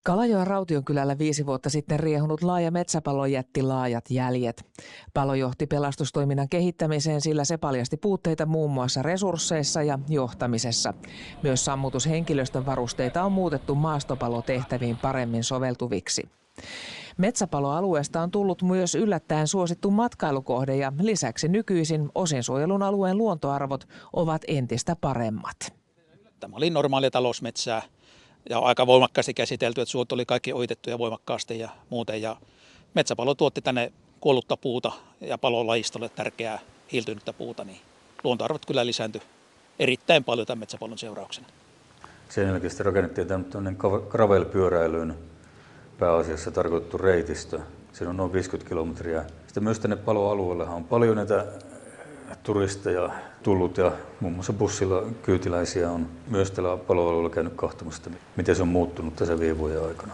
Kalajoen Rautionkylällä 5 vuotta sitten riehunut laaja metsäpalo jätti laajat jäljet. Palo johti pelastustoiminnan kehittämiseen, sillä se paljasti puutteita muun muassa resursseissa ja johtamisessa. Myös sammutushenkilöstön varusteita on muutettu maastopalotehtäviin paremmin soveltuviksi. Metsäpaloalueesta on tullut myös yllättäen suosittu matkailukohde ja lisäksi nykyisin osinsuojelun alueen luontoarvot ovat entistä paremmat. Tämä oli normaalia talousmetsää ja aika voimakkaasti käsitelty, että suot oli kaikki ohitettu ja voimakkaasti ja muuten. Ja metsäpalo tuotti tänne kuollutta puuta ja palolajistolle tärkeää hiiltynyttä puuta, niin luontoarvot kyllä lisääntyi erittäin paljon tämän metsäpalon seurauksena. Sen jälkeen sitten rakennettiin tämmöinen gravel-pyöräilyyn pääasiassa tarkoitettu reitistö. Siinä on noin 50 kilometriä. Sitten myös tänne paloalueellehan on paljon näitä turisteja tullut ja muun muassa bussilla kyytiläisiä on myös tällä paloalueella käynyt katsomassa, miten se on muuttunut tässä viime vuoden aikana.